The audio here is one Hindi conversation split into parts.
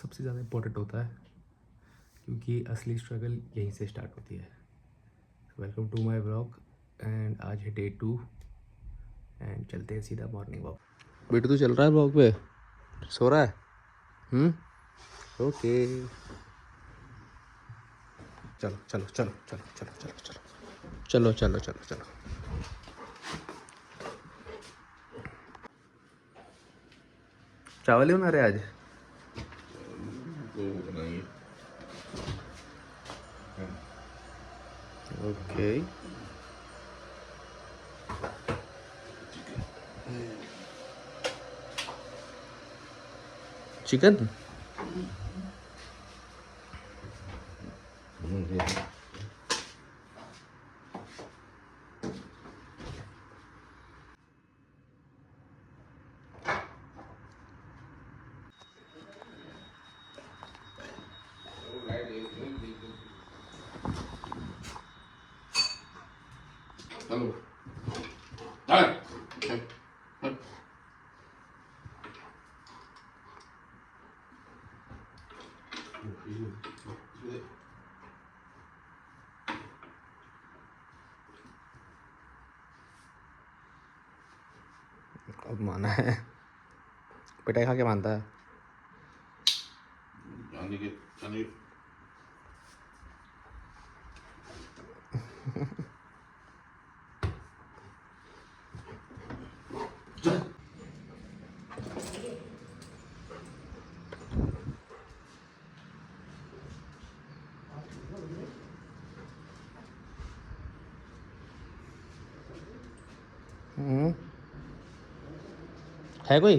सबसे ज़्यादा इम्पोर्टेंट होता है, क्योंकि असली स्ट्रगल यहीं से स्टार्ट होती है। Welcome to my vlog and आज है डे 2 एंड चलते हैं सीधा मॉर्निंग वॉक। बेटू तो चल रहा है वॉक पे, सो रहा है। ओके, चलो चलो चलो चलो चलो चलो चलो चलो चलो चलो चलो। चावल ही बना रहे आज? Okay, chicken. हेलो अब माना है, पिटाई खा के मानता है। है कोई?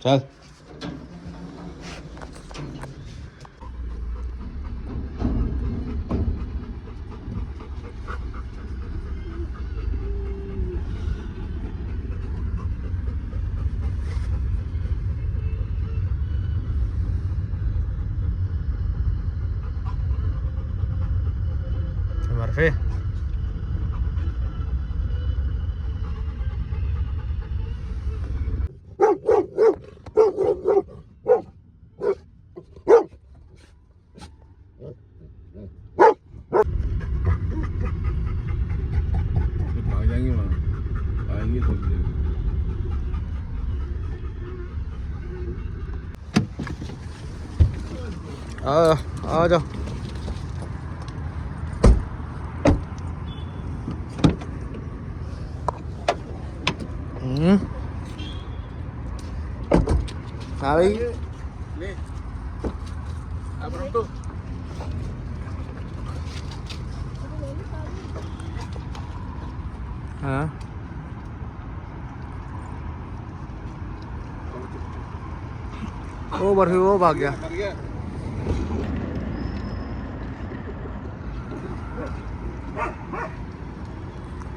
चल मरफे। भाग जाएंगे वहाँ, आएंगे सब जगह। आ जाओ। हाँ भाई, ले अब रुको। हाँ वो बर्फी वो भाग गया। मर गया।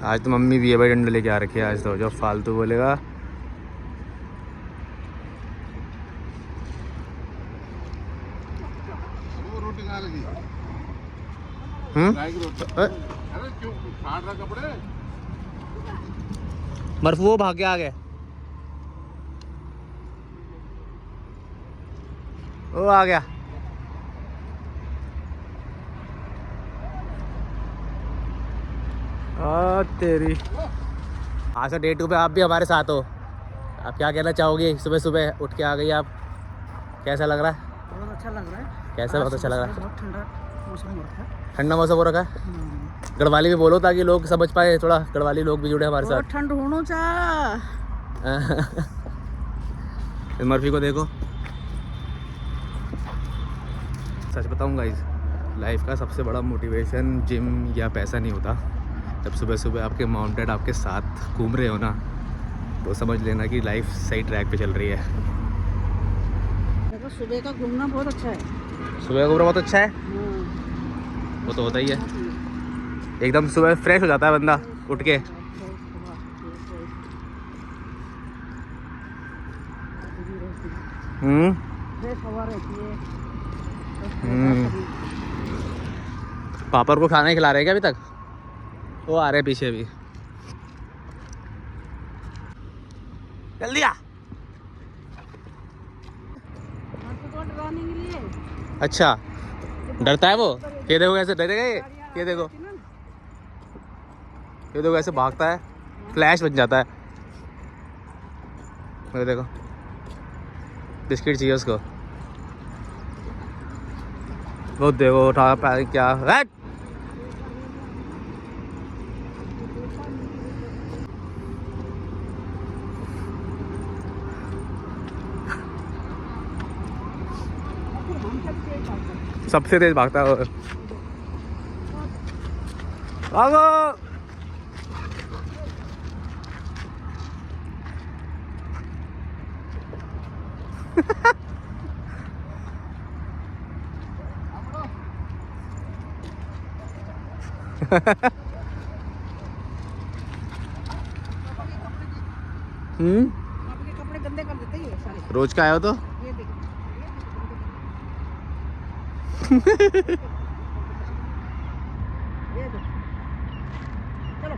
आज तो मम्मी भी है भाई, डंडे लेके आ रखी है आज तो, जो फालतू बोलेगा। वो रोटी कहाँ लगी? गाय की रोटी। अ, अरे क्यों फाड़ रहा कपड़े? बर्फू वो भाग के आ गए, वो आ गया। तेरी आज से डे 2 पे आप भी हमारे साथ हो। आप क्या कहना चाहोगे? सुबह सुबह उठ के आ गई आप, कैसा लग रहा है? बहुत अच्छा लग रहा है। कैसा बहुत अच्छा लग रहा है? बहुत ठंडा मौसम हो रखा है। ठंडा मौसम हो रखा है। गढ़वाली में बोलो ताकि लोग समझ पाए, थोड़ा गढ़वाली लोग भी जुड़े हमारे बहुत साथ। ठंड होनो चा। इस मर्फी को देखो। सच बताऊँ गाइस, लाइफ का सबसे बड़ा मोटिवेशन जिम या पैसा नहीं होता। जब सुबह सुबह आपके माउंटेन आपके साथ घूम रहे हो ना, तो समझ लेना कि लाइफ सही ट्रैक पे चल रही है। देखो सुबह का घूमना बहुत अच्छा है। सुबह का घूमना बहुत अच्छा है, वो तो होता ही है। एकदम सुबह फ्रेश हो जाता है बंदा उठ के। फ्रेश हवा रहती है। पापा को खाना ही खिला रहे हैं क्या अभी तक? वो आ रहे हैं पीछे भी। जल्दी आ। आपको तो डराने के लिए अच्छा डरता है वो। ये देखो कैसे डरेगा ये देखो, ये देखो कैसे भागता है, फ्लैश बन जाता है। ये देखो बिस्किट चाहिए उसको, वो देखो उठा पाया क्या है। सबसे तेज भागता है वो। भागो। आपके कपड़े गंदे कर देते हैं ये सारे। रोज का आया हो तो ये देखो ये देखो चलो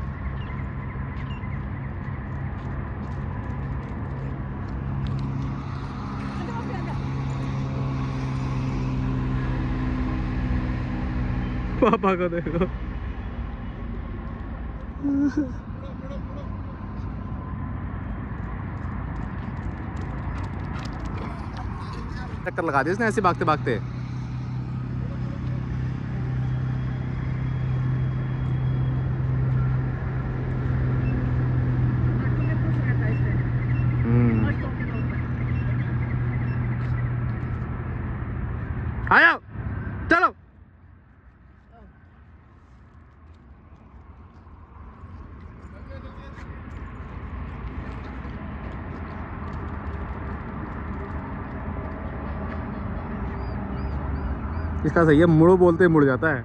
पापा को देखो। चक्कर लगा दी उसने ऐसे भागते भागते। आया चलो। इसका सही है, मुड़ो बोलते ही मुड़ जाता है।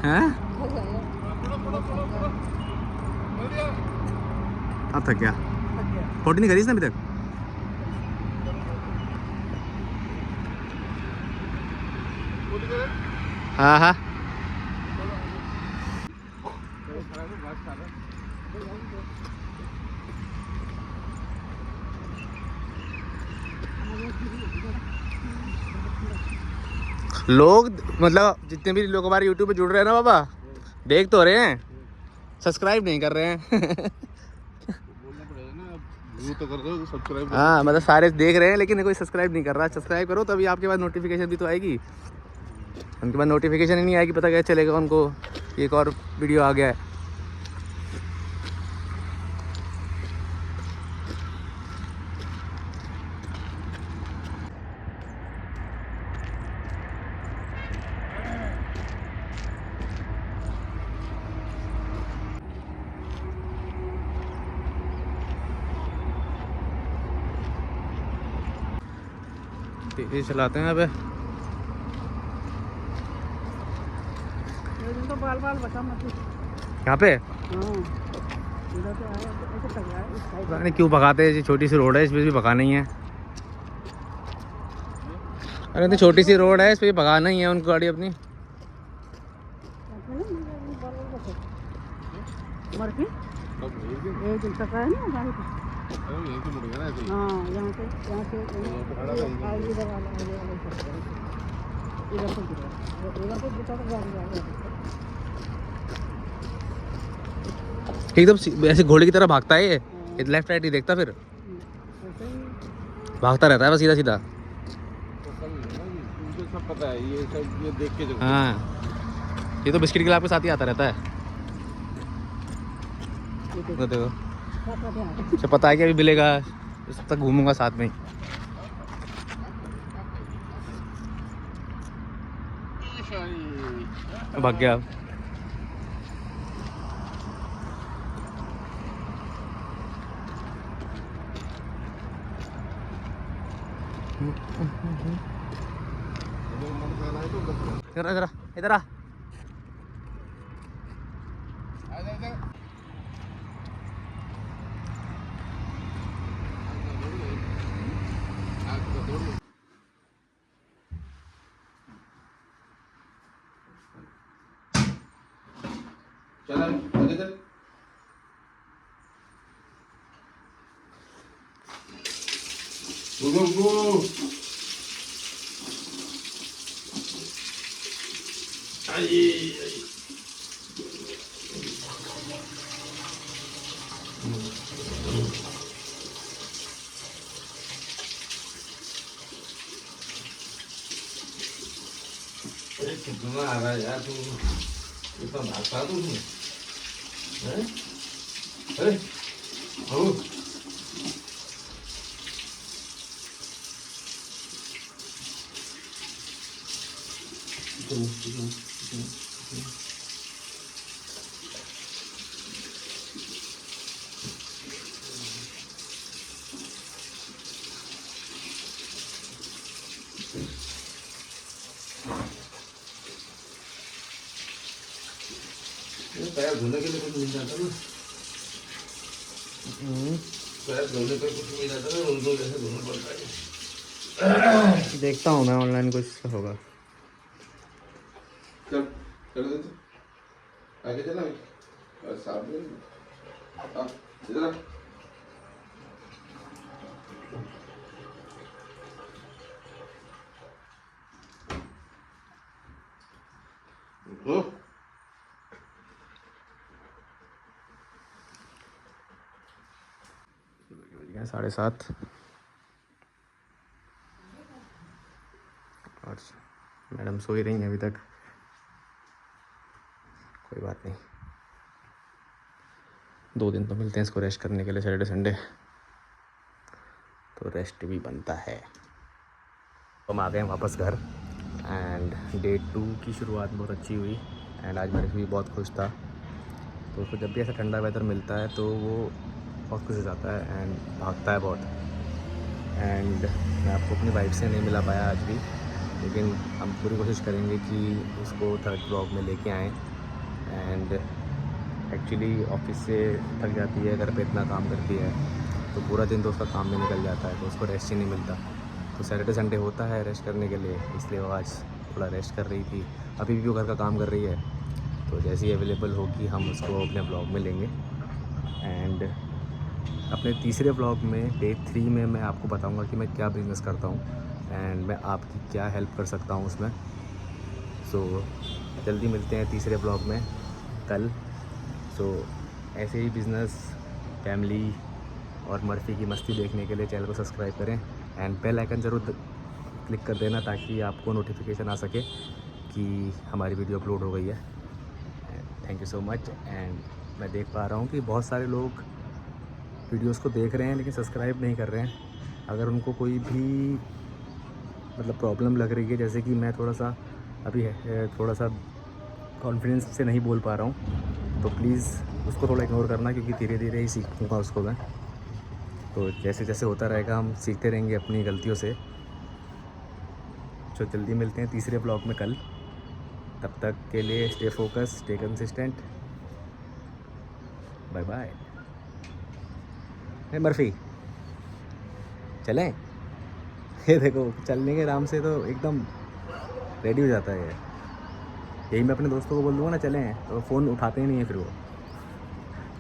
हैं? अब थक गया। फोटो नहीं करी इसने अभी तक। हाँ हाँ लोग मतलब जितने भी लोग हमारे यूट्यूब पे जुड़ रहे हैं ना बाबा, देख तो रहे हैं, सब्सक्राइब नहीं कर रहे हैं। तो कर दो सब्सक्राइब। हाँ मतलब सारे देख रहे हैं लेकिन कोई सब्सक्राइब नहीं कर रहा। सब्सक्राइब करो तभी आपके पास नोटिफिकेशन भी तो आएगी। उनके पास नोटिफिकेशन ही नहीं आएगी, पता कैसे चलेगा उनको एक और वीडियो आ गया है। तेज चलाते हैं अबे। तो बाल बाल बचा मत। यहाँ पे हाँ इधर से आया ऐसे टक रहा है इस साइड। पता नहीं क्यों भगाते हैं, छोटी सी रोड है इस पे भी भगाना ही है। अरे तो छोटी सी रोड है इस पे भगाना ही है उनको गाड़ी अपनी। मर के ये दिन तक है ना गाड़ी पे। यहीं से मुड़ेगा ना ऐसे ही। हाँ यहाँ से इधर वाला इधर से गिरा इधर से गिरा तो गाड़ी जाएगा। एकदम ऐसे घोड़े की तरह भागता है ये, लेफ्ट राइट नहीं देखता, फिर भागता रहता है बस सीधा सीधा। मुझे सब पता है, ये सब ये देख के जो हाँ ये तो बिस्किट के लाभ के साथ ही आता रहता है। तो देखो अच्छा पता है कि अभी मिलेगा, इस तक घूमूंगा साथ में ही। भाग गया। इधर इधर इधर आ। चल चल Go. Ay. अरे कितना आ रहा है यार तू इतना भागता तू हैं? अरे हो पैर धोने के लिए कुछ मिल जाता ना पैर धोने पे कुछ मिल जाता ना उनको जैसे धोना पड़ता है। देखता हूँ मैं ऑनलाइन कुछ होगा। चल चल दे आगे चला और साफ ले हाँ इधर ओ 7:30 और मैडम सो ही रही हैं अभी तक। कोई बात नहीं, 2 दिन तो मिलते हैं इसको रेस्ट करने के लिए, सैटरडे संडे तो रेस्ट भी बनता है। हम आ गए वापस घर एंड डे 2 की शुरुआत बहुत अच्छी हुई एंड आज मेरे भी बहुत खुश था। तो उसको जब भी ऐसा ठंडा वेदर मिलता है तो वो बहुत खुश हो जाता है एंड भागता है बहुत। एंड मैं आपको अपनी वाइफ से नहीं मिला पाया आज भी, लेकिन हम पूरी कोशिश करेंगे कि उसको थर्ड ब्लॉग में लेके आएँ। एंड एक्चुअली ऑफिस से थक जाती है, घर पे इतना काम करती है तो पूरा दिन तो उसका काम में निकल जाता है, तो उसको रेस्ट ही नहीं मिलता। तो सैटरडे संडे होता है रेस्ट करने के लिए, इसलिए वो आज थोड़ा रेस्ट कर रही थी। अभी भी वो घर का काम कर रही है, तो जैसे ही अवेलेबल होगी हम उसको अपने ब्लॉग में लेंगे। एंड अपने तीसरे ब्लॉग में डे 3 में मैं आपको बताऊंगा कि मैं क्या बिज़नेस करता हूँ एंड मैं आपकी क्या हेल्प कर सकता हूँ उसमें। सो जल्दी मिलते हैं तीसरे ब्लॉग में कल। सो ऐसे ही बिज़नेस, फैमिली और मर्फी की मस्ती देखने के लिए चैनल को सब्सक्राइब करें एंड बेल आइकन ज़रूर क्लिक कर देना ताकि आपको नोटिफिकेशन आ सके कि हमारी वीडियो अपलोड हो गई है। Thank you so much. And मैं देख पा रहा हूँ कि बहुत सारे लोग वीडियोस को देख रहे हैं लेकिन सब्सक्राइब नहीं कर रहे हैं। अगर उनको कोई भी मतलब प्रॉब्लम लग रही है, जैसे कि मैं थोड़ा सा अभी थोड़ा सा कॉन्फिडेंस से नहीं बोल पा रहा हूँ, तो प्लीज़ उसको थोड़ा इग्नोर करना, क्योंकि धीरे धीरे ही सीखूँगा उसको मैं। तो जैसे जैसे होता रहेगा हम सीखते रहेंगे अपनी गलतियों से। तो जल्दी मिलते हैं तीसरे ब्लॉग में कल। तब तक के लिए stay focus, stay consistent. Bye bye. Hey Murphy चलें? ये देखो चलने के नाम से तो एकदम रेडी हो जाता है। यही मैं अपने दोस्तों को बोल दूँगा ना चलें, तो फ़ोन उठाते ही नहीं है फिर वो।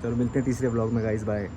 चलो मिलते हैं तीसरे ब्लॉग में गाइस, बाय।